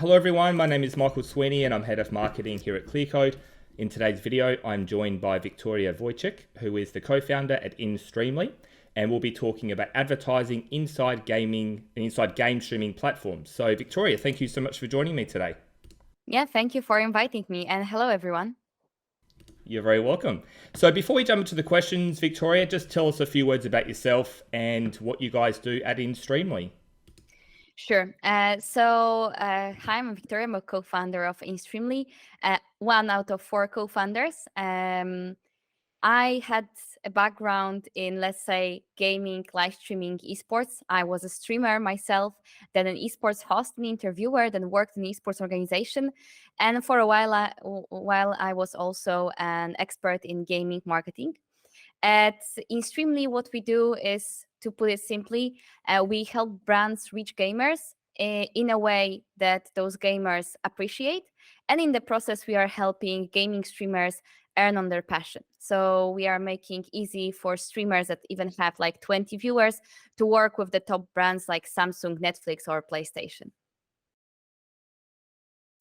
Hello everyone, my name is Michael Sweeney and I'm Head of Marketing here at Clearcode. In today's video, I'm joined by Wiktoria Wójcik, who is the co-founder at inStreamly, and we'll be talking about advertising inside gaming and inside game streaming platforms. So Wiktoria, thank you so much for joining me today. Yeah, thank you for inviting me, and hello everyone. You're very welcome. So before we jump into the questions, Wiktoria, just tell us a few words about yourself and what you guys do at inStreamly. Sure. Hi, I'm Wiktoria. I'm a co-founder of inStreamly, one out of four co-founders. I had a background in, let's say, gaming, live streaming, esports. I was a streamer myself, then an esports host and interviewer, then worked in an esports organization. And for a while, I was also an expert in gaming marketing. At inStreamly, what we do is, to put it simply, we help brands reach gamers in a way that those gamers appreciate. And in the process, we are helping gaming streamers earn on their passion. So we are making easy for streamers that even have like 20 viewers to work with the top brands like Samsung, Netflix, or PlayStation.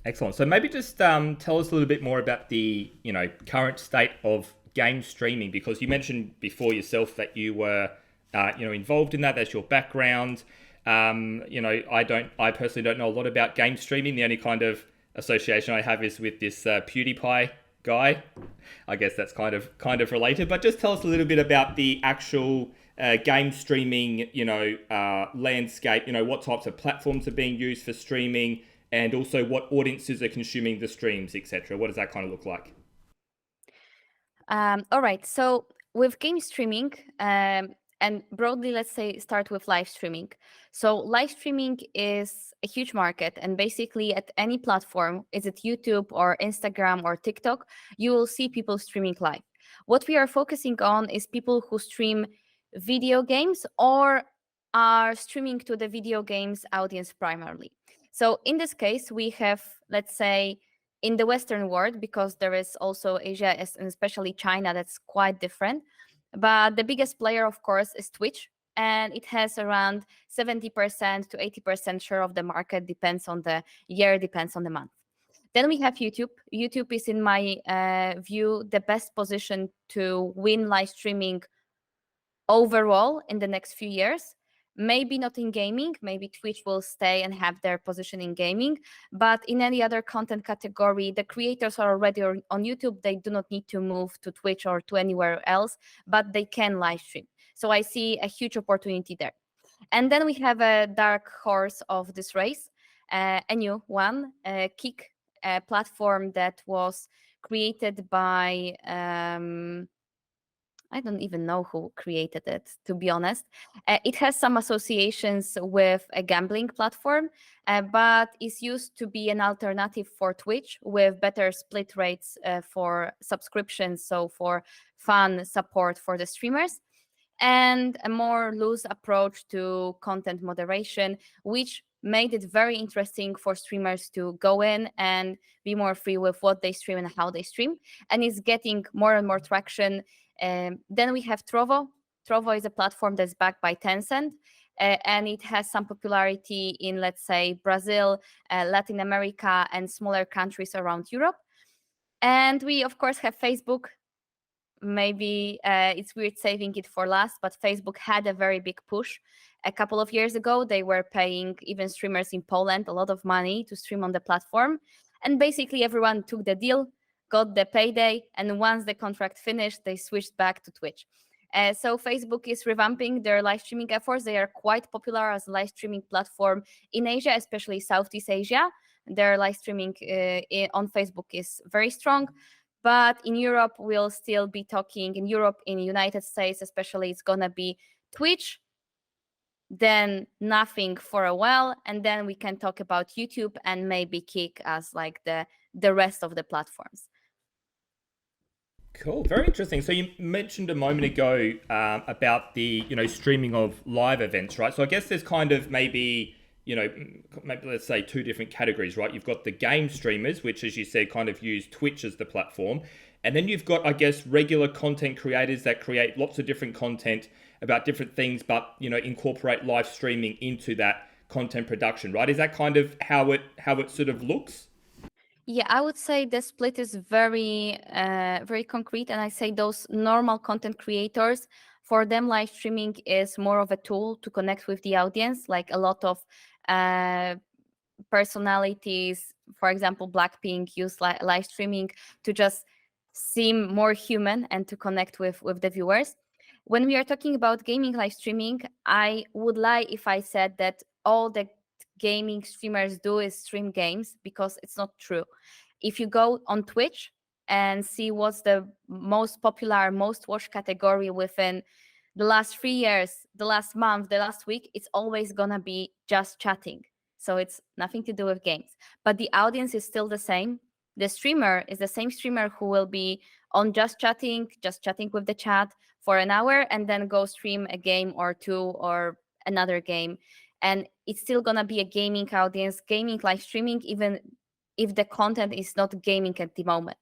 Excellent. So maybe just tell us a little bit more about the current state of game streaming, because you mentioned before yourself that you were involved in that. That's your background. I personally don't know a lot about game streaming. The only kind of association I have is with this PewDiePie guy. I guess that's kind of related. But just tell us a little bit about the actual game streaming landscape. What types of platforms are being used for streaming, and also what audiences are consuming the streams, etc. What does that kind of look like? All right. So with game streaming, and broadly, let's say start with live streaming. So live streaming is a huge market, and basically at any platform, is it YouTube or Instagram or TikTok, you will see people streaming live. What we are focusing on is people who stream video games or are streaming to the video games audience primarily. So in this case, we have, let's say, in the Western world, because there is also Asia and especially China, that's quite different. But the biggest player, of course, is Twitch, and it has around 70% to 80% share of the market, depends on the year, depends on the month. Then we have YouTube. YouTube is, in my view, the best position to win live streaming overall in the next few years. Maybe not in gaming, maybe Twitch will stay and have their position in gaming, but in any other content category, the creators are already on YouTube. They do not need to move to Twitch or to anywhere else, but they can live stream. So I see a huge opportunity there. And then we have a dark horse of this race, a new one, Kick, a platform that was created by I don't even know who created it, to be honest. It has some associations with a gambling platform, but is used to be an alternative for Twitch with better split rates for subscriptions, so for fun support for the streamers, and a more loose approach to content moderation, which made it very interesting for streamers to go in and be more free with what they stream and how they stream. And it's getting more and more traction. Then we have Trovo. Trovo is a platform that's backed by Tencent, and it has some popularity in, let's say, Brazil, Latin America, and smaller countries around Europe. And we, of course, have Facebook. Maybe it's weird saving it for last, but Facebook had a very big push. A couple of years ago, they were paying even streamers in Poland a lot of money to stream on the platform. And basically everyone took the deal, got the payday, and once the contract finished, they switched back to Twitch. So Facebook is revamping their live streaming efforts. They are quite popular as a live streaming platform in Asia, especially Southeast Asia. Their live streaming on Facebook is very strong. But in Europe, we'll still be talking, in the United States especially, it's going to be Twitch, then nothing for a while, and then we can talk about YouTube and maybe Kick as like the rest of the platforms. Cool, very interesting. So you mentioned a moment ago about the streaming of live events, right? So I guess there's kind of maybe let's say two different categories, right? You've got the game streamers, which, as you said, kind of use Twitch as the platform. And then you've got, I guess, regular content creators that create lots of different content about different things, but, incorporate live streaming into that content production, right? Is that kind of how it sort of looks? Yeah, I would say the split is very concrete, and I say those normal content creators, for them, live streaming is more of a tool to connect with the audience. Like a lot of uh, personalities, for example, Blackpink, use live streaming to just seem more human and to connect with the viewers. When we are talking about gaming live streaming, I would lie if I said that all the gaming streamers do is stream games, because it's not true. If you go on Twitch and see what's the most popular, most watched category within the last 3 years, the last month, the last week, it's always gonna be just chatting. So it's nothing to do with games. But the audience is still the same. The streamer is the same streamer who will be on just chatting with the chat for an hour, and then go stream a game or two or another game. And it's still gonna be a gaming audience, gaming live streaming, even if the content is not gaming at the moment.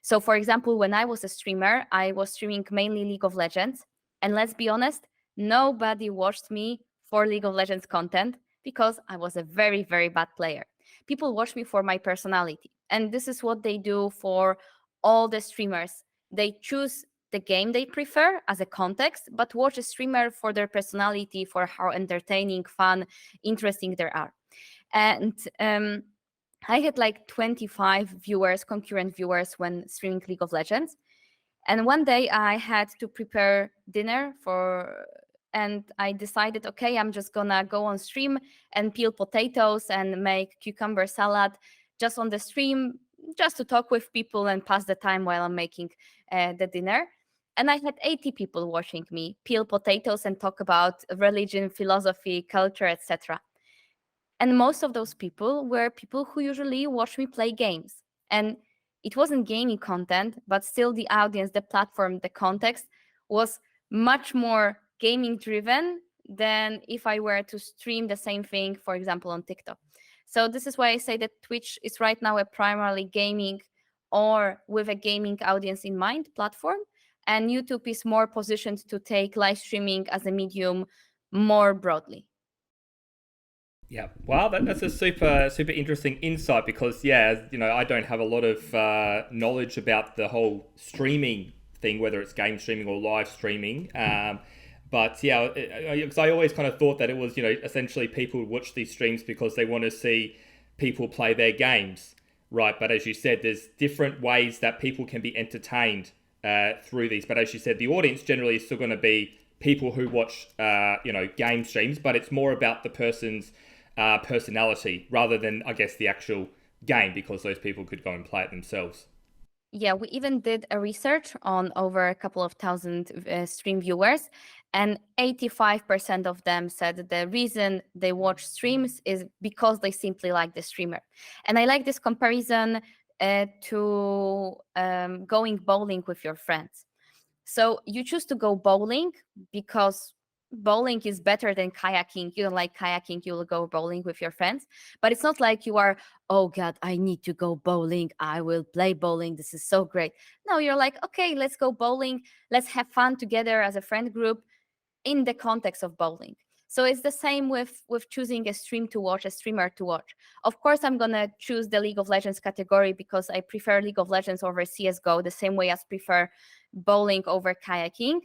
So for example, when I was a streamer, I was streaming mainly League of Legends. And let's be honest, nobody watched me for League of Legends content, because I was a very bad player. People watch me for my personality. And this is what they do for all the streamers. They choose the game they prefer as a context, but watch a streamer for their personality, for how entertaining, fun, interesting they are. And I had like 25 viewers, concurrent viewers, when streaming League of Legends. And one day I had to prepare dinner and I decided, okay, I'm just gonna go on stream and peel potatoes and make cucumber salad just on the stream, just to talk with people and pass the time while I'm making the dinner. And I had 80 people watching me peel potatoes and talk about religion, philosophy, culture, etc. And most of those people were people who usually watch me play games. And it wasn't gaming content, but still the audience, the platform, the context was much more gaming driven than if I were to stream the same thing, for example, on TikTok. So this is why I say that Twitch is right now a primarily gaming or with a gaming audience in mind platform. And YouTube is more positioned to take live streaming as a medium more broadly. Yeah, wow, that's a super interesting insight, because I don't have a lot of knowledge about the whole streaming thing, whether it's game streaming or live streaming. But yeah, because I always kind of thought that it was essentially people would watch these streams because they want to see people play their games, right? But as you said, there's different ways that people can be entertained through these. But as you said, the audience generally is still going to be people who watch game streams, but it's more about the person's personality rather than, I guess, the actual game, because those people could go and play it themselves. Yeah, we even did a research on over a couple of thousand stream viewers, and 85% of them said the reason they watch streams is because they simply like the streamer. And I like this comparison to going bowling with your friends. So you choose to go bowling because bowling is better than kayaking. You don't like kayaking, you will go bowling with your friends. But it's not like you are, oh God, I need to go bowling. I will play bowling. This is so great. No, you're like, okay, let's go bowling. Let's have fun together as a friend group in the context of bowling. So it's the same with choosing a stream to watch, a streamer to watch. Of course, I'm gonna choose the League of Legends category because I prefer League of Legends over CS:GO, the same way as prefer bowling over kayaking.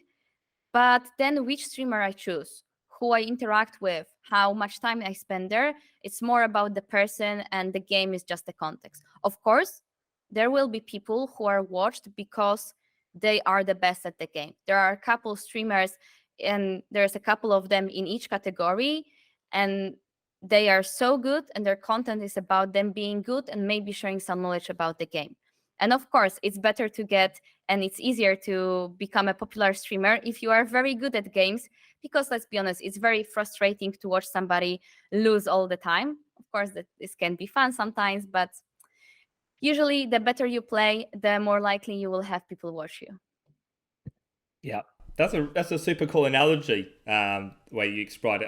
But then which streamer I choose, who I interact with, how much time I spend there, it's more about the person, and the game is just the context. Of course, there will be people who are watched because they are the best at the game. There are a couple streamers, and there's a couple of them in each category, and they are so good, and their content is about them being good and maybe sharing some knowledge about the game. And of course, it's better to get, and it's easier to become a popular streamer if you are very good at games, because let's be honest, it's very frustrating to watch somebody lose all the time. Of course, this can be fun sometimes, but usually the better you play, the more likely you will have people watch you. Yeah, that's a super cool analogy. The way you explained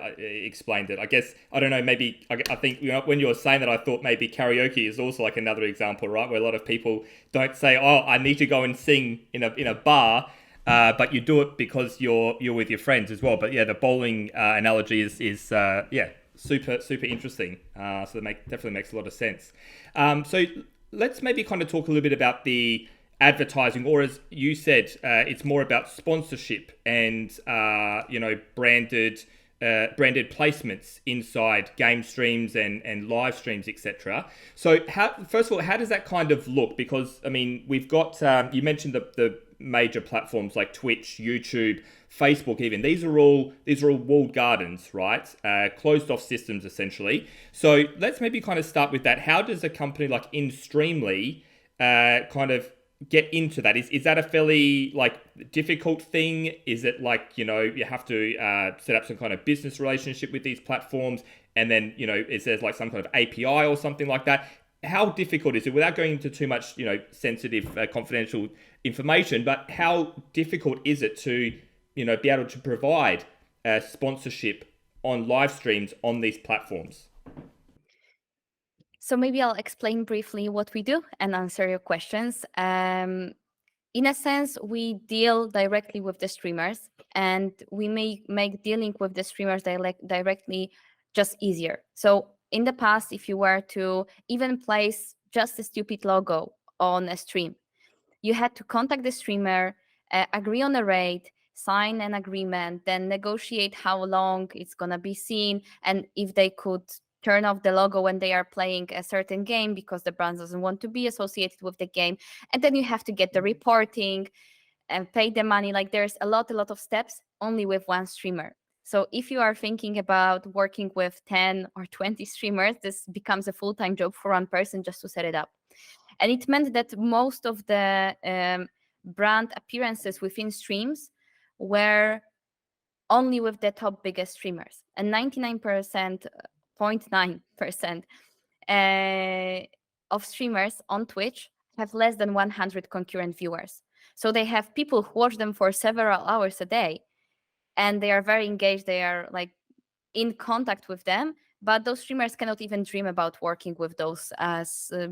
it. I guess I don't know. Maybe I think when you were saying that, I thought maybe karaoke is also like another example, right? Where a lot of people don't say, "Oh, I need to go and sing in a bar," but you do it because you're with your friends as well. But yeah, the bowling analogy is super interesting. So definitely makes a lot of sense. So let's maybe kind of talk a little bit about the advertising, or as you said, it's more about sponsorship and branded placements inside game streams and live streams, etc. So first of all, how does that kind of look? Because I mean, we've got you mentioned the major platforms like Twitch, YouTube, Facebook, even these are all walled gardens, right? Closed off systems essentially. So let's maybe kind of start with that. How does a company like inStreamly kind of get into that? Is that a fairly difficult thing? Is it you have to set up some kind of business relationship with these platforms, and then is there like some kind of API or something like that? How difficult is it, without going into too much sensitive confidential information, but how difficult is it to be able to provide sponsorship on live streams on these platforms? So maybe I'll explain briefly what we do and answer your questions. In a sense, we deal directly with the streamers, and we make dealing with the streamers directly just easier. So in the past, if you were to even place just a stupid logo on a stream, you had to contact the streamer, agree on a rate, sign an agreement, then negotiate how long it's going to be seen, and if they could turn off the logo when they are playing a certain game because the brand doesn't want to be associated with the game. And then you have to get the reporting and pay the money. Like there's a lot of steps only with one streamer. So if you are thinking about working with 10 or 20 streamers, this becomes a full-time job for one person just to set it up. And it meant that most of the brand appearances within streams were only with the top biggest streamers, and 99.9% of streamers on Twitch have less than 100 concurrent viewers. So they have people who watch them for several hours a day, and they are very engaged. They are like in contact with them, but those streamers cannot even dream about working with those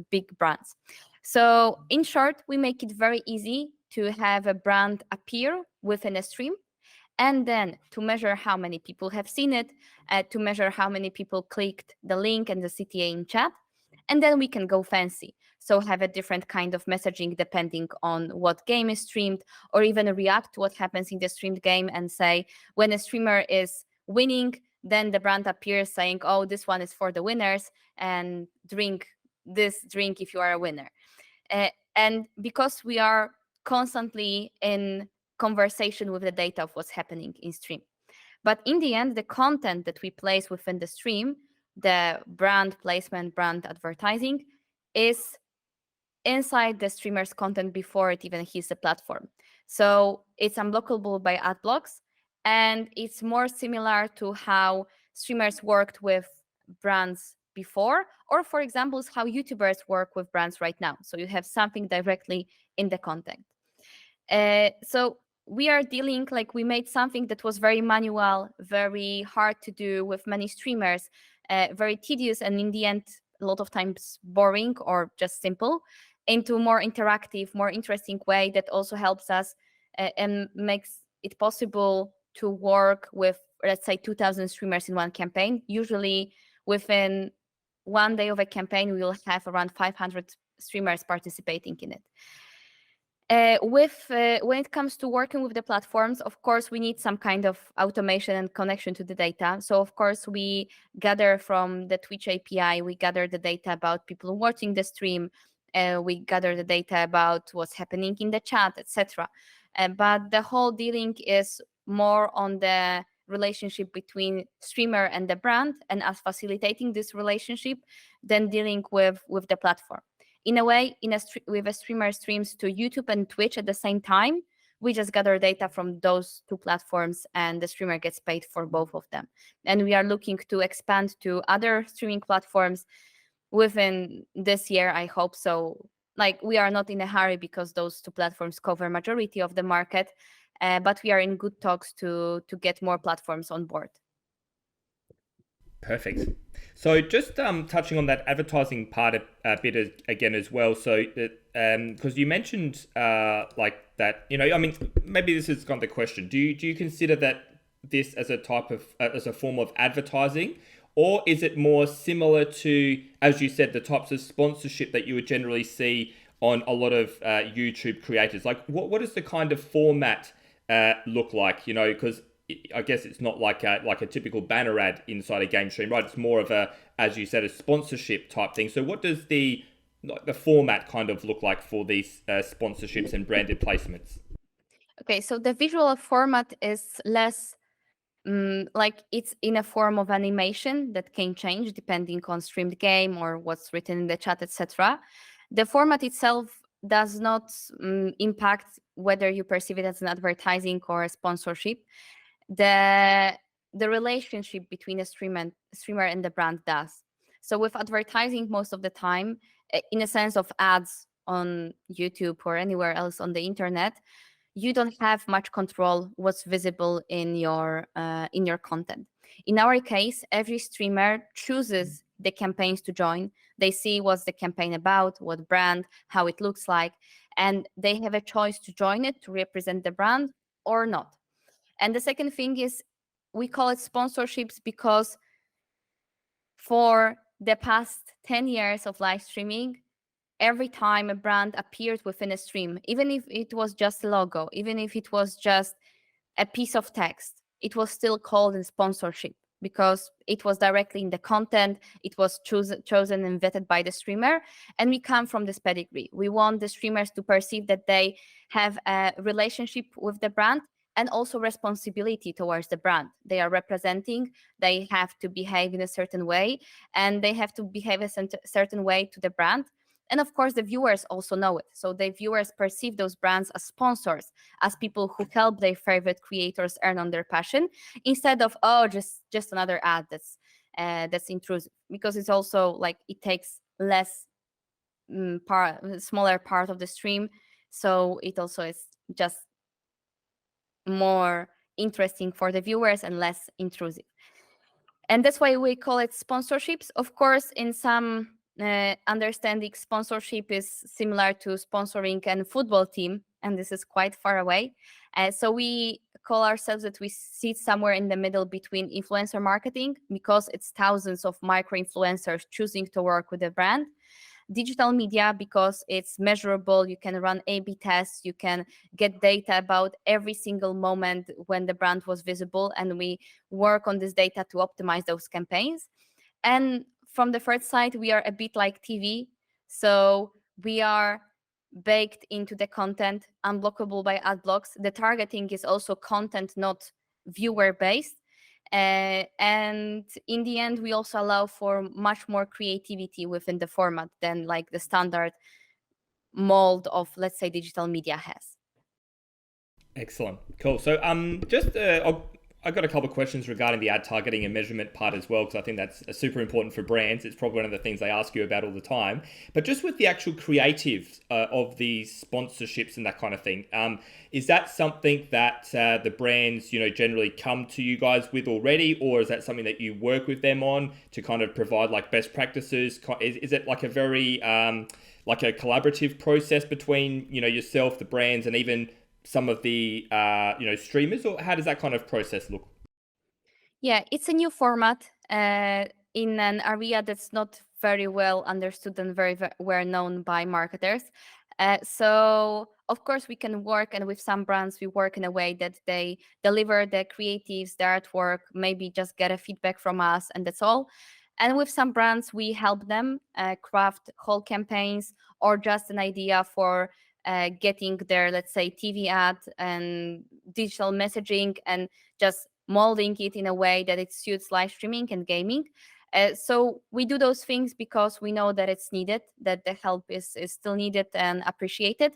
big brands. So in short, we make it very easy to have a brand appear within a stream, and then to measure how many people have seen it, to measure how many people clicked the link and the CTA in chat, and then we can go fancy. So have a different kind of messaging depending on what game is streamed, or even react to what happens in the streamed game and say, when a streamer is winning, then the brand appears saying, oh, this one is for the winners, and drink this drink if you are a winner. And because we are constantly in conversation with the data of what's happening in stream. But in the end, the content that we place within the stream, the brand placement, brand advertising, is inside the streamer's content before it even hits the platform. So it's unblockable by ad blocks, and it's more similar to how streamers worked with brands before, or for example, how YouTubers work with brands right now. So you have something directly in the content. So we are dealing, we made something that was very manual, very hard to do with many streamers, very tedious, and in the end, a lot of times boring or just simple, into more interactive, more interesting way that also helps us and makes it possible to work with, let's say, 2,000 streamers in one campaign. Usually within one day of a campaign, we will have around 500 streamers participating in it. When it comes to working with the platforms, of course, we need some kind of automation and connection to the data. So, of course, we gather from the Twitch API, we gather the data about people watching the stream, we gather the data about what's happening in the chat, etc. But the whole dealing is more on the relationship between streamer and the brand, and us facilitating this relationship than dealing with the platform. In a way, with a streamer streams to YouTube and Twitch at the same time, we just gather data from those two platforms, and the streamer gets paid for both of them. And we are looking to expand to other streaming platforms within this year, I hope so. We are not in a hurry because those two platforms cover majority of the market, but we are in good talks to get more platforms on board. Perfect. So just touching on that advertising part a bit again as well. So because you mentioned that, I mean, maybe this is kind of the question. Do you consider that this as a type of as a form of advertising, or is it more similar to, as you said, the types of sponsorship that you would generally see on a lot of YouTube creators? Like, what does the kind of format look like? You know, because I guess it's not like a typical banner ad inside a game stream, right? It's more of a, as you said, a sponsorship type thing. So what does the format kind of look like for these sponsorships and branded placements? Okay, so the visual format is less like it's in a form of animation that can change depending on streamed game or what's written in the chat, etc. The format itself does not impact whether you perceive it as an advertising or a sponsorship. The relationship between a streamer and the brand does. So with advertising, most of the time, in a sense of ads on YouTube or anywhere else on the internet, you don't have much control what's visible in your content. In our case, every streamer chooses the campaigns to join. They see what's the campaign about, what brand, how it looks like, and they have a choice to join it to represent the brand or not. And the second thing is we call it sponsorships because for the past 10 years of live streaming, every time a brand appeared within a stream, even if it was just a logo, even if it was just a piece of text, it was still called a sponsorship because it was directly in the content, it was chosen and vetted by the streamer, and we come from this pedigree. We want the streamers to perceive that they have a relationship with the brand and also responsibility towards the brand. They are representing, they have to behave in a certain way, and they have to behave a certain way to the brand. And of course, the viewers also know it. So the viewers perceive those brands as sponsors, as people who help their favorite creators earn on their passion, instead of, oh, just another ad that's intrusive. Because it's also like it takes less smaller part of the stream, so it also is just more interesting for the viewers and less intrusive. And that's why we call it sponsorships. Of course, in some understanding, sponsorship is similar to sponsoring a football team, and this is quite far away. So we call ourselves that we sit somewhere in the middle between influencer marketing, because it's thousands of micro influencers choosing to work with a brand. Digital media, because it's measurable, you can run A/B tests, you can get data about every single moment when the brand was visible, and we work on this data to optimize those campaigns. And from the third side, we are a bit like TV, so we are baked into the content, unblockable by ad blocks. The targeting is also content, not viewer based. And in the end, we also allow for much more creativity within the format than like the standard mold of, let's say, digital media has. Excellent. Cool. So I've got a couple of questions regarding the ad targeting and measurement part as well, because I think that's super important for brands. It's probably one of the things they ask you about all the time. But just with the actual creatives of these sponsorships and that kind of thing, is that something that the brands, generally come to you guys with already, or is that something that you work with them on to kind of provide like best practices? Is it like a very like a collaborative process between yourself, the brands, and even some of the streamers, or how does that kind of process look? Yeah, it's a new format in an area that's not very well understood and very well known by marketers. So of course we can work, and with some brands we work in a way that they deliver the creatives, the artwork, maybe just get a feedback from us, and that's all. And with some brands we help them craft whole campaigns, or just an idea for getting their, let's say, TV ad and digital messaging, and just molding it in a way that it suits live streaming and gaming. So we do those things because we know that it's needed, that the help is still needed and appreciated.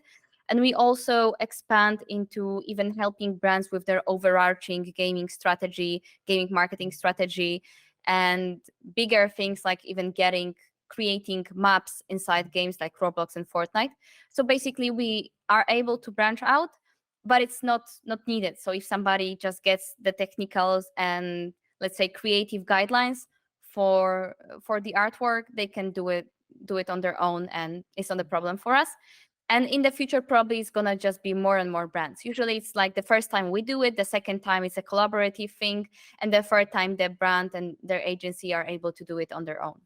And we also expand into even helping brands with their overarching gaming strategy, gaming marketing strategy, and bigger things like even creating maps inside games like Roblox and Fortnite. So basically we are able to branch out, but it's not needed. So if somebody just gets the technicals and, let's say, creative guidelines for the artwork, they can do it on their own, and it's not a problem for us. And in the future, probably it's going to just be more and more brands. Usually it's like the first time we do it, the second time it's a collaborative thing, and the third time the brand and their agency are able to do it on their own.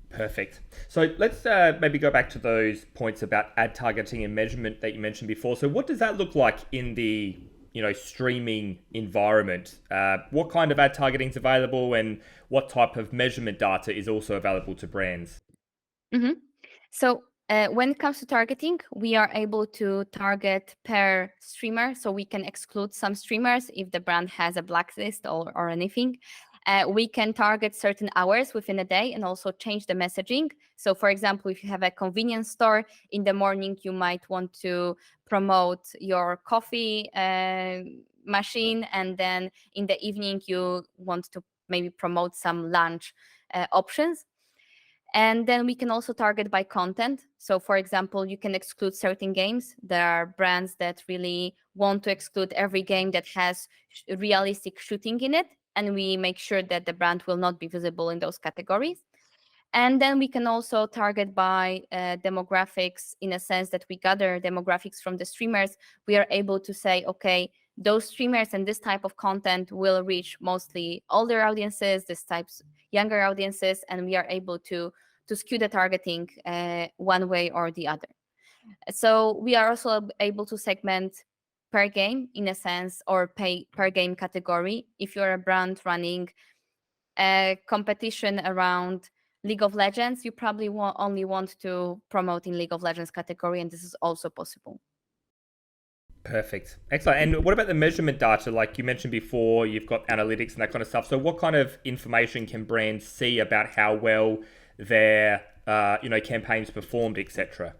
Perfect. So let's maybe go back to those points about ad targeting and measurement that you mentioned before. So what does that look like in the streaming environment? What kind of ad targeting is available, and what type of measurement data is also available to brands? Mm-hmm. So when it comes to targeting, we are able to target per streamer. So we can exclude some streamers if the brand has a blacklist or anything. We can target certain hours within a day and also change the messaging. So for example, if you have a convenience store, in the morning, you might want to promote your coffee machine. And then in the evening, you want to maybe promote some lunch options. And then we can also target by content. So for example, you can exclude certain games. There are brands that really want to exclude every game that has realistic shooting in it. And we make sure that the brand will not be visible in those categories. And then we can also target by demographics, in a sense that we gather demographics from the streamers. We are able to say, okay, those streamers and this type of content will reach mostly older audiences, this types younger audiences, and we are able to skew the targeting one way or the other. So we are also able to segment per game, in a sense, or pay per game category. If you're a brand running a competition around League of Legends, you probably only want to promote in League of Legends category, and this is also possible. Perfect. Excellent. And what about the measurement data? Like you mentioned before, you've got analytics and that kind of stuff. So what kind of information can brands see about how well their campaigns performed, etc.?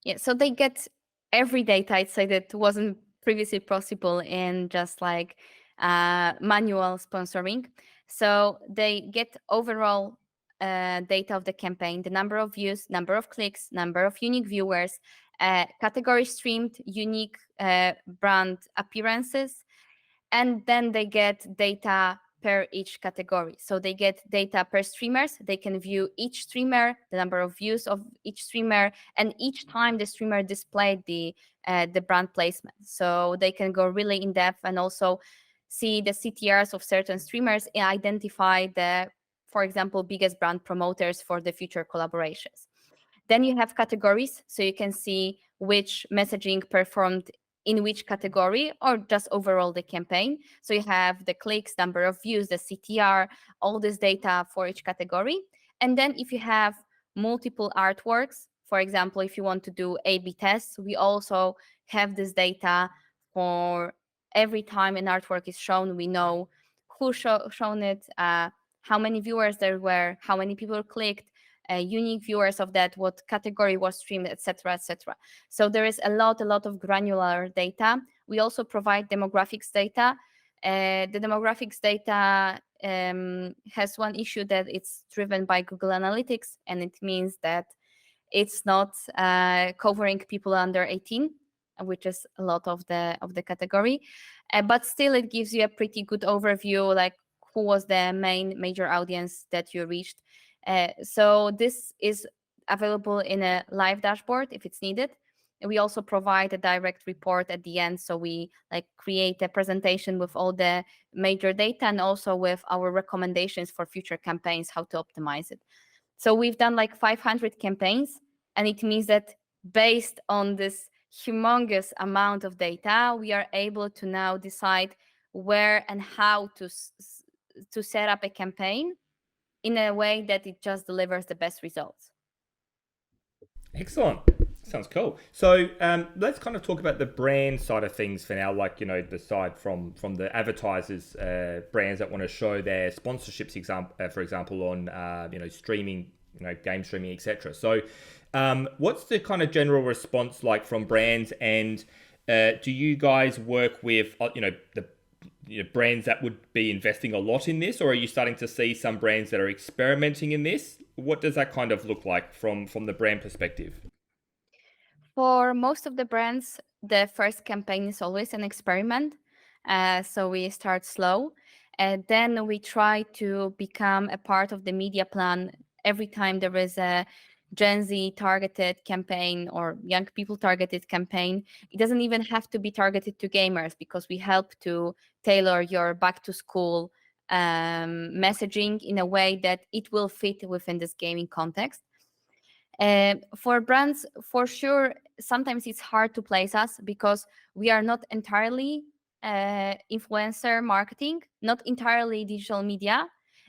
Yeah, so they get every data, I'd say, that wasn't previously possible in just like manual sponsoring. So they get overall data of the campaign, the number of views, number of clicks, number of unique viewers, category streamed, unique brand appearances, and then they get data per each category. So they get data per streamers. They can view each streamer, the number of views of each streamer, and each time the streamer displayed the brand placement. So they can go really in depth and also see the CTRs of certain streamers and identify the, for example, biggest brand promoters for the future collaborations. Then you have categories, so you can see which messaging performed in which category or just overall the campaign. So you have the clicks, number of views, the CTR, all this data for each category. And then if you have multiple artworks, for example, if you want to do A/B tests, we also have this data for every time an artwork is shown. We know who shown it, how many viewers there were, how many people clicked, unique viewers of that, what category was streamed, etc., etc. So there is a lot of granular data. We also provide demographics data. The demographics data has one issue, that it's driven by Google Analytics, and it means that it's not covering people under 18, which is a lot of the category. But still, it gives you a pretty good overview, like who was the major audience that you reached. So this is available in a live dashboard if it's needed. We also provide a direct report at the end. So we create a presentation with all the major data and also with our recommendations for future campaigns, how to optimize it. So we've done 500 campaigns, and it means that based on this humongous amount of data, we are able to now decide where and how to set up a campaign in a way that it just delivers the best results. Excellent. Sounds cool. So let's kind of talk about the brand side of things for now, the side from the advertisers, brands that want to show their sponsorships, for example, on streaming, game streaming, etc. So what's the kind of general response like from brands, and do you guys work with the brands that would be investing a lot in this, or are you starting to see some brands that are experimenting in this? What does that kind of look like from the brand perspective? For most of the brands, the first campaign is always an experiment. So we start slow, and then we try to become a part of the media plan every time there is a Gen Z targeted campaign or young people targeted campaign. It doesn't even have to be targeted to gamers, because we help to tailor your back to school messaging in a way that it will fit within this gaming context. For brands, for sure, sometimes it's hard to place us because we are not entirely influencer marketing, not entirely digital media.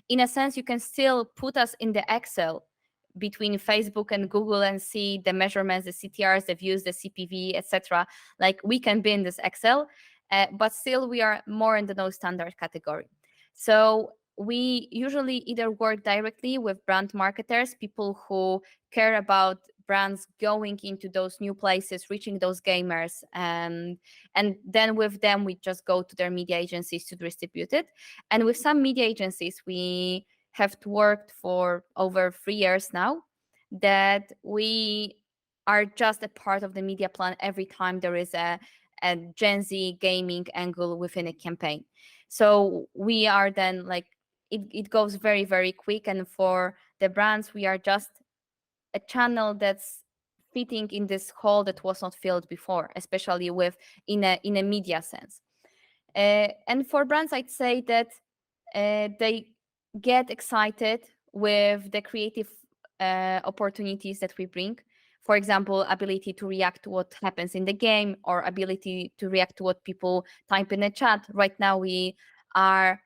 In a sense, you can still put us in the Excel between Facebook and Google and see the measurements, the CTRs, the views, the CPV, etc. Like we can be in this Excel, but still we are more in the no standard category. So we usually either work directly with brand marketers, people who care about brands going into those new places, reaching those gamers, and then with them we just go to their media agencies to distribute it. And with some media agencies we have worked for over 3 years now, that we are just a part of the media plan every time there is a Gen Z gaming angle within a campaign. So we are then like, it goes very, very quick. And for the brands, we are just a channel that's fitting in this hole that was not filled before, especially with in a media sense. And for brands, I'd say that they get excited with the creative opportunities that we bring. For example, ability to react to what happens in the game, or ability to react to what people type in the chat. Right now, we are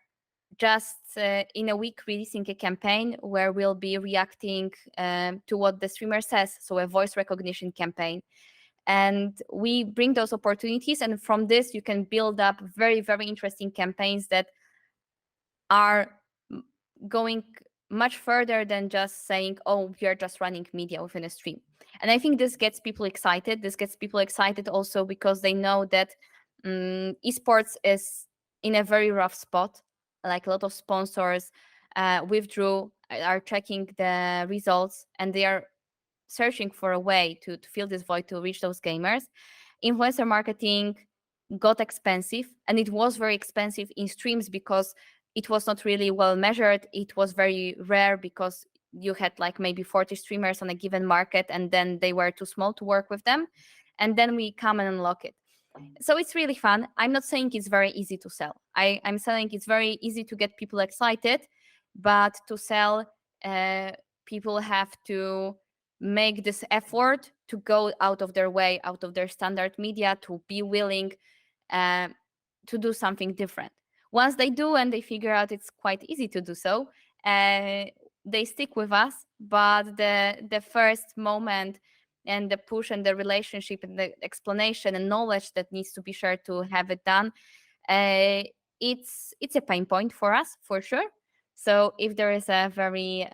just in a week releasing a campaign where we'll be reacting to what the streamer says, so a voice recognition campaign. And we bring those opportunities, and from this you can build up very, very interesting campaigns that are going much further than just saying, oh, you're just running media within a stream. And I think this gets people excited. This gets people excited also because they know that esports is in a very rough spot. Like a lot of sponsors withdrew, are checking the results, and they are searching for a way to fill this void, to reach those gamers. Influencer marketing got expensive, and it was very expensive in streams because it was not really well measured. It was very rare because you had like maybe 40 streamers on a given market, and then they were too small to work with them. And then we come and unlock it. So it's really fun. I'm not saying it's very easy to sell. I'm saying it's very easy to get people excited, but to sell, people have to make this effort to go out of their way, out of their standard media, to be willing to do something different. Once they do and they figure out it's quite easy to do so, they stick with us. But the first moment and the push and the relationship and the explanation and knowledge that needs to be shared to have it done, it's a pain point for us, for sure. So if there is a very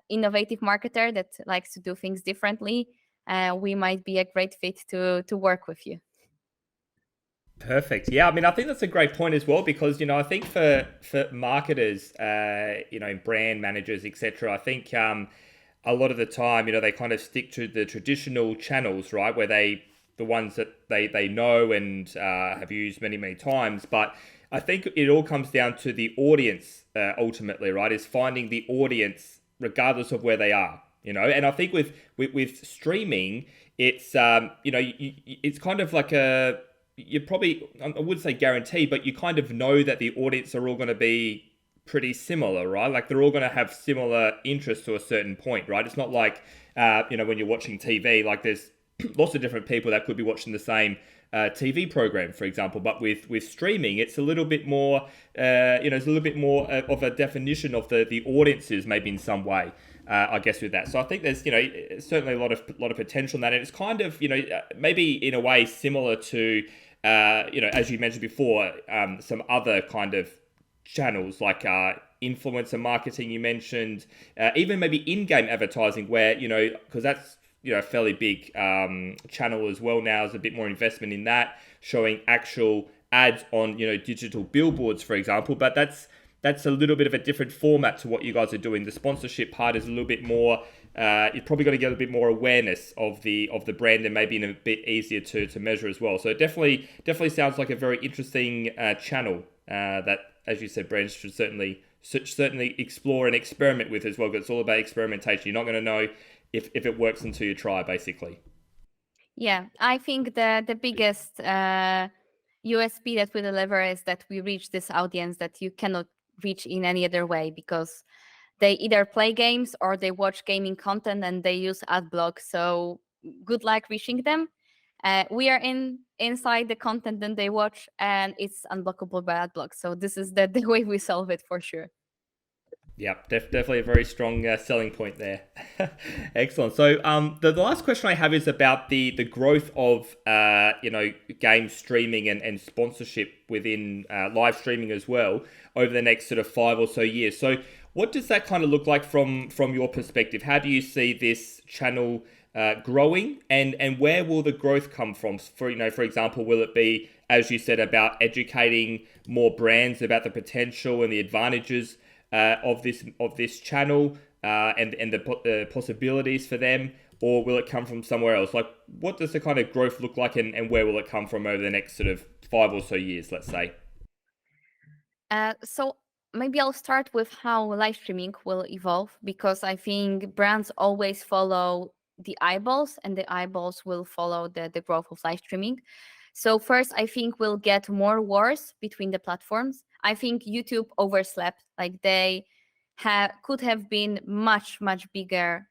innovative marketer that likes to do things differently, we might be a great fit to work with you. Perfect. Yeah, I mean, I think that's a great point as well, because I think for marketers, brand managers, etc. I think a lot of the time, they kind of stick to the traditional channels, right, where the ones that they know and have used many times. But I think it all comes down to the audience ultimately, right? Is finding the audience regardless of where they are. And I think with streaming, it's it's kind of like you probably, I wouldn't say guaranteed, but you kind of know that the audience are all going to be pretty similar, right? Like they're all going to have similar interests to a certain point, right? It's not like, when you're watching TV, like there's lots of different people that could be watching the same TV program, for example. But with streaming, it's a little bit more, it's a little bit more of a definition of the audiences, maybe in some way. I guess with that, so I think there's certainly a lot of potential in that, and it's kind of maybe in a way similar to as you mentioned before, some other kind of channels like influencer marketing you mentioned, even maybe in-game advertising, where because that's a fairly big channel as well now. There's a bit more investment in that, showing actual ads on digital billboards, for example. But that's a little bit of a different format to what you guys are doing. The sponsorship part is a little bit more. You're probably going to get a bit more awareness of the brand, and maybe in a bit easier to measure as well. So it definitely sounds like a very interesting channel that, as you said, brands should certainly explore and experiment with as well. Because it's all about experimentation. You're not going to know if it works until you try, basically. Yeah, I think the biggest USP that we deliver is that we reach this audience that you cannot reach in any other way, because they either play games or they watch gaming content and they use ad block. So good luck reaching them. We are inside the content that they watch, and it's unblockable by ad block. So this is the way we solve it for sure. Yeah, definitely a very strong selling point there. Excellent. So, the last question I have is about the growth of game streaming and sponsorship within live streaming as well over the next sort of 5 or so years. So, what does that kind of look like from your perspective? How do you see this channel growing, and where will the growth come from? For example, will it be, as you said, about educating more brands about the potential and the advantages of this channel and the possibilities for them, or will it come from somewhere else? Like, what does the kind of growth look like, and where will it come from over the next sort of 5 or so years, let's say? So maybe I'll start with how live streaming will evolve, because I think brands always follow the eyeballs, and the eyeballs will follow the growth of live streaming. So first, I think we'll get more wars between the platforms. I think YouTube overslept. Like, they could have been much bigger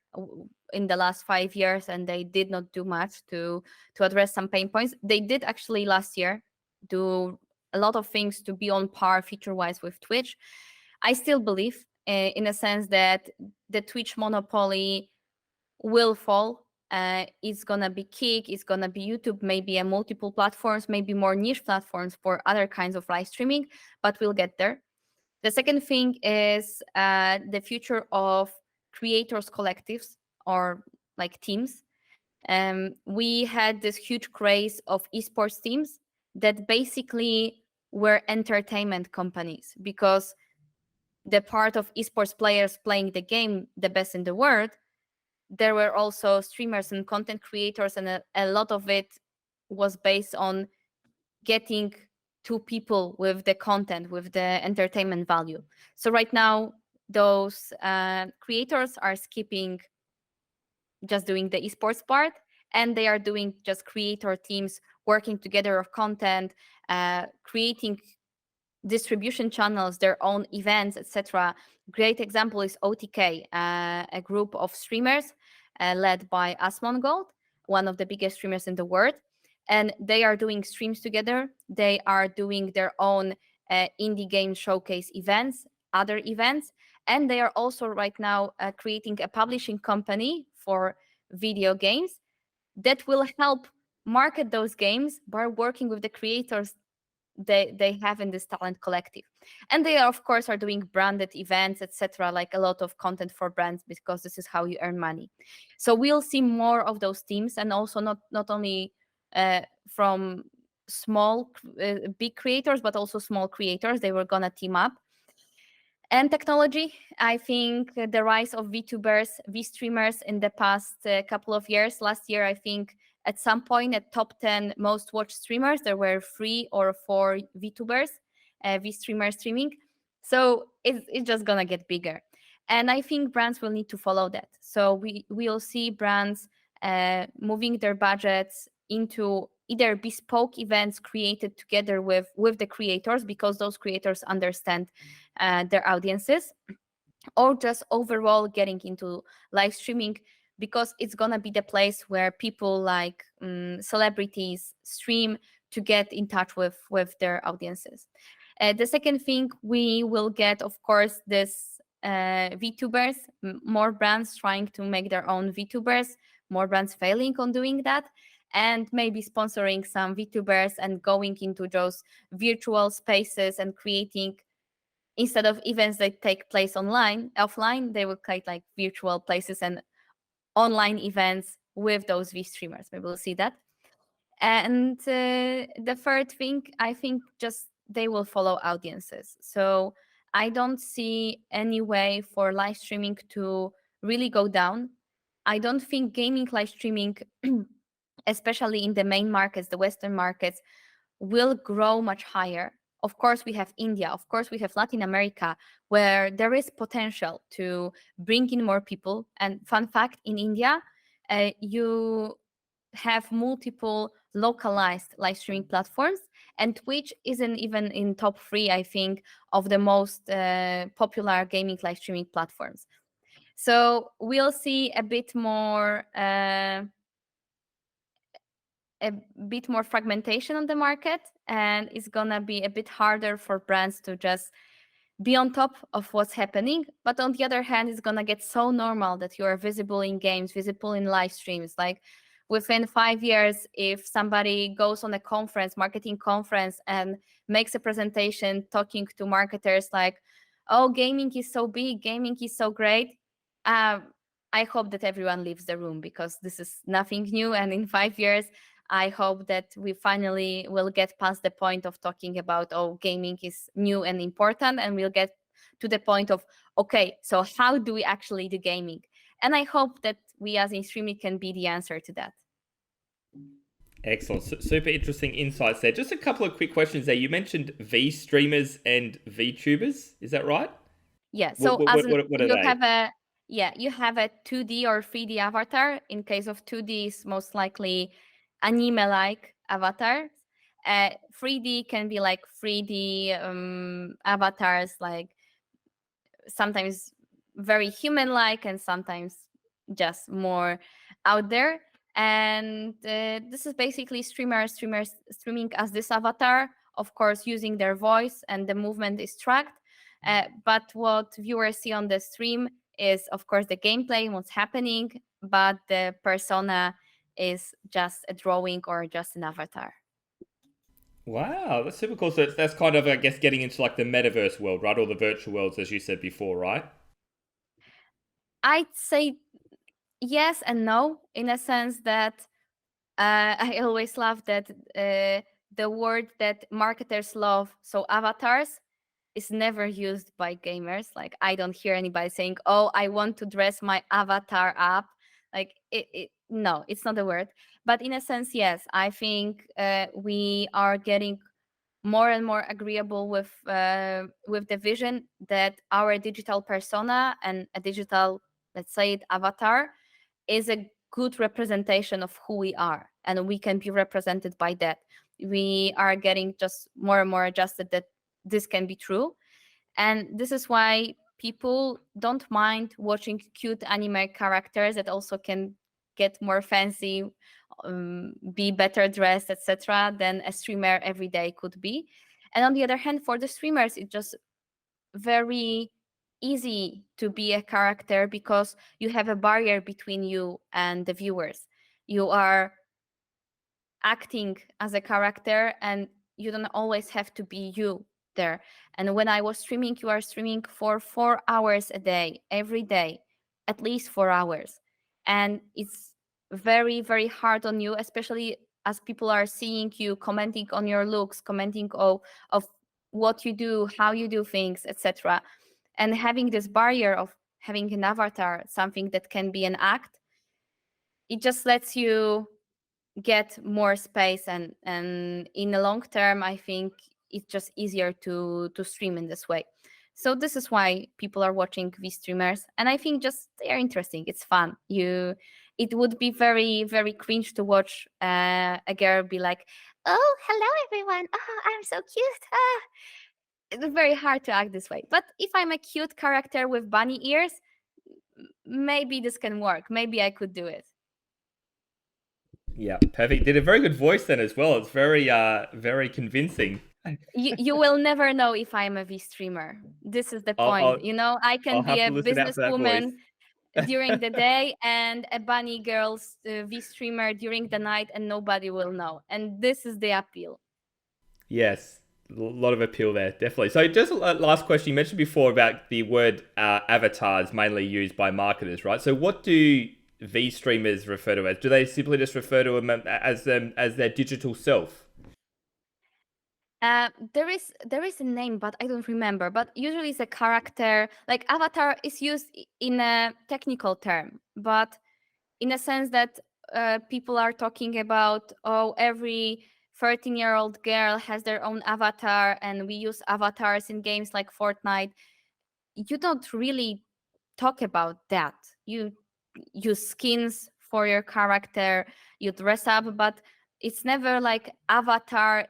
in the last 5 years, and they did not do much to address some pain points. They did actually last year do a lot of things to be on par feature wise with Twitch. I still believe, in a sense, that the Twitch monopoly will fall. It's gonna be Kick, it's gonna be YouTube, maybe a multiple platforms, maybe more niche platforms for other kinds of live streaming, but we'll get there. The second thing is the future of creators collectives, or like teams. We had this huge craze of esports teams that basically were entertainment companies, because the part of esports players playing the game the best in the world, there were also streamers and content creators, and a lot of it was based on getting to people with the content, with the entertainment value. So right now, those creators are skipping just doing the esports part, and they are doing just creator teams working together of content, creating distribution channels, their own events, etc. Great example is OTK, a group of streamers led by Asmongold, one of the biggest streamers in the world. And they are doing streams together. They are doing their own indie game showcase events, other events. And they are also right now creating a publishing company for video games that will help market those games by working with the creators they have in this talent collective. And they of course are doing branded events, etc., like a lot of content for brands, because this is how you earn money. So we'll see more of those teams, and also not only from small big creators, but also small creators. They were gonna team up. And technology, I think the rise of vtubers, vstreamers in the past couple of years. Last year, I think at some point at top 10 most watched streamers, there were 3 or 4 vtubers, vstreamers streaming. So it's just gonna get bigger. And I think brands will need to follow that. So we'll see brands moving their budgets into either bespoke events created together with the creators, because those creators understand their audiences, or just overall getting into live streaming, because it's gonna be the place where people like celebrities stream to get in touch with their audiences. The second thing, we will get, of course, this VTubers, more brands trying to make their own VTubers, more brands failing on doing that, and maybe sponsoring some VTubers and going into those virtual spaces and creating, instead of events that take place offline, they will create like virtual places and online events with those V streamers. Maybe we'll see that. And the third thing, I think just they will follow audiences. So I don't see any way for live streaming to really go down. I don't think gaming live streaming, especially in the main markets, the Western markets, will grow much higher. Of course, we have India. Of course, we have Latin America, where there is potential to bring in more people. And fun fact, in India, you have multiple localized live streaming platforms, and Twitch isn't even in top 3, I think, of the most popular gaming live streaming platforms. So we'll see a bit more fragmentation on the market, and it's gonna be a bit harder for brands to just be on top of what's happening. But on the other hand, it's gonna get so normal that you are visible in games, visible in live streams. Like within 5 years, if somebody goes on a conference, marketing conference, and makes a presentation talking to marketers like, oh, gaming is so big, gaming is so great, I hope that everyone leaves the room, because this is nothing new. And in 5 years, I hope that we finally will get past the point of talking about, oh, gaming is new and important, and we'll get to the point of, okay, so how do we actually do gaming? And I hope that we as inStreamly can be the answer to that. Excellent. Super interesting insights there. Just a couple of quick questions there. You mentioned vstreamers and vtubers. Is that right? Yeah. So What are they? You have a 2D or 3D avatar. In case of 2D, is most likely anime-like avatar. 3D can be like 3D avatars, like sometimes very human-like and sometimes just more out there. And this is basically streamers streaming as this avatar, of course, using their voice, and the movement is tracked. But what viewers see on the stream is, of course, the gameplay, what's happening, but the persona is just a drawing or just an avatar. Wow, that's super cool. So that's kind of, I guess, getting into like the metaverse world, right? Or the virtual worlds, as you said before, right? I'd say yes and no, in a sense that I always love that the word that marketers love, so avatars, is never used by gamers. Like, I don't hear anybody saying, oh, I want to dress my avatar up. Like, no, it's not a word. But in a sense, yes, I think we are getting more and more agreeable with the vision that our digital persona and a digital, let's say it, avatar, is a good representation of who we are, and we can be represented by that. We are getting just more and more adjusted that this can be true, and this is why people don't mind watching cute anime characters that also can get more fancy, be better dressed, etc., than a streamer every day could be. And on the other hand, for the streamers, it's just very easy to be a character, because you have a barrier between you and the viewers. You are acting as a character, and you don't always have to be you there. And when I was streaming, you are streaming for 4 hours a day, every day, at least 4 hours. And it's very, very hard on you, especially as people are seeing you, commenting on your looks, commenting of what you do, how you do things, etc. And having this barrier of having an avatar, something that can be an act, it just lets you get more space, and in the long term, I think it's just easier to stream in this way. So this is why people are watching these streamers, and I think just they are interesting. It's fun. It would be very, very cringe to watch a girl be like, oh, hello everyone, oh, I'm so cute. It's very hard to act this way. But if I'm a cute character with bunny ears, maybe this can work. Maybe I could do it. Yeah, perfect. Did a very good voice then as well. It's very convincing. You will never know if I'm a vstreamer. This is the I'll, point. I'll I can I'll be have a to listen out for that voice. businesswoman during the day and a bunny girl's vstreamer during the night, and nobody will know. And this is the appeal. Yes, a lot of appeal there, definitely. So just a last question. You mentioned before about the word avatars mainly used by marketers, right? So what do V streamers refer to as? Do they simply just refer to them as their digital self? There is a name, but I don't remember. But usually it's a character. Like avatar is used in a technical term, but in a sense that people are talking about, oh, every 13-year-old girl has their own avatar and we use avatars in games like Fortnite, you don't really talk about that. You use skins for your character, you dress up, but it's never like avatar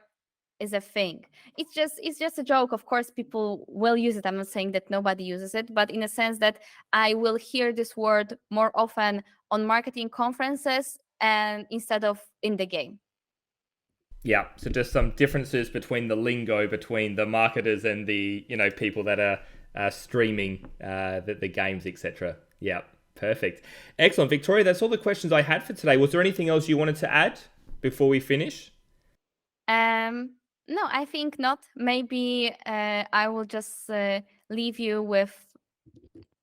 is a thing. It's just a joke. Of course, people will use it. I'm not saying that nobody uses it, but in a sense that I will hear this word more often on marketing conferences and instead of in the game. Yeah, so just some differences between the lingo between the marketers and the people that are streaming the games, etc. Yeah, perfect, excellent, Victoria. That's all the questions I had for today. Was there anything else you wanted to add before we finish? No, I think not. Maybe I will just leave you with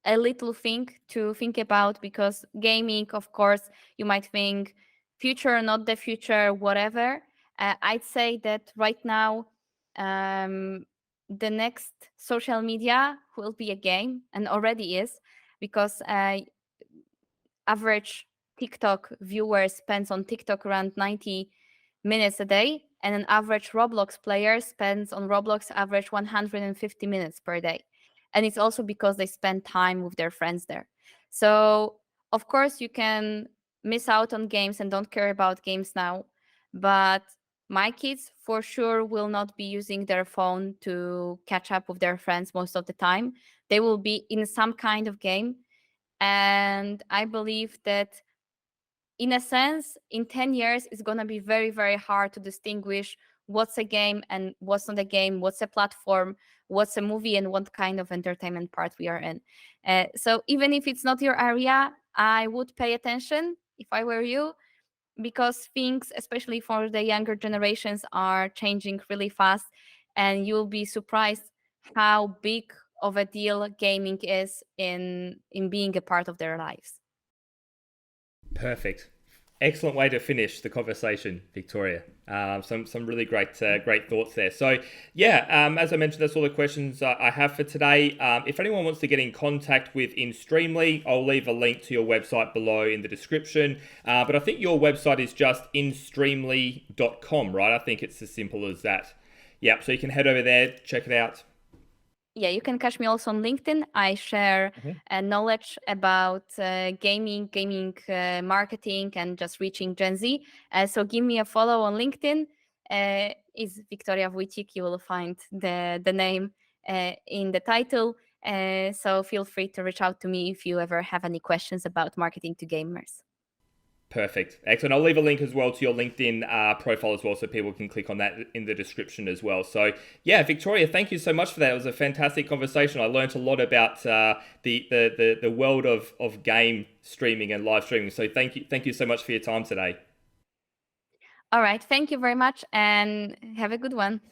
a little thing to think about, because gaming, of course, you might think future, not the future, whatever. I'd say that right now, the next social media will be a game, and already is, because average TikTok viewer spends on TikTok around 90 minutes a day, and an average Roblox player spends on Roblox average 150 minutes per day. And it's also because they spend time with their friends there. So, of course, you can miss out on games and don't care about games now, but my kids for sure will not be using their phone to catch up with their friends most of the time. They will be in some kind of game. And I believe that in a sense, in 10 years, it's going to be very, very hard to distinguish what's a game and what's not a game, what's a platform, what's a movie, and what kind of entertainment part we are in. So even if it's not your area, I would pay attention if I were you, because things, especially for the younger generations, are changing really fast, and you'll be surprised how big of a deal gaming is in being a part of their lives. Perfect. Excellent way to finish the conversation, Victoria. Some really great thoughts there. So yeah, as I mentioned, that's all the questions I have for today. If anyone wants to get in contact with inStreamly, I'll leave a link to your website below in the description. But I think your website is just instreamly.com, right? I think it's as simple as that. Yep. So you can head over there, check it out. Yeah, you can catch me also on LinkedIn. I share knowledge about gaming marketing, and just reaching Gen Z. So give me a follow on LinkedIn. Is Wiktoria Wójcik. You will find the name in the title. So feel free to reach out to me if you ever have any questions about marketing to gamers. Perfect. Excellent. I'll leave a link as well to your LinkedIn profile as well, so people can click on that in the description as well. So yeah, Victoria, thank you so much for that. It was a fantastic conversation. I learned a lot about the world of game streaming and live streaming. So thank you so much for your time today. All right. Thank you very much, and have a good one.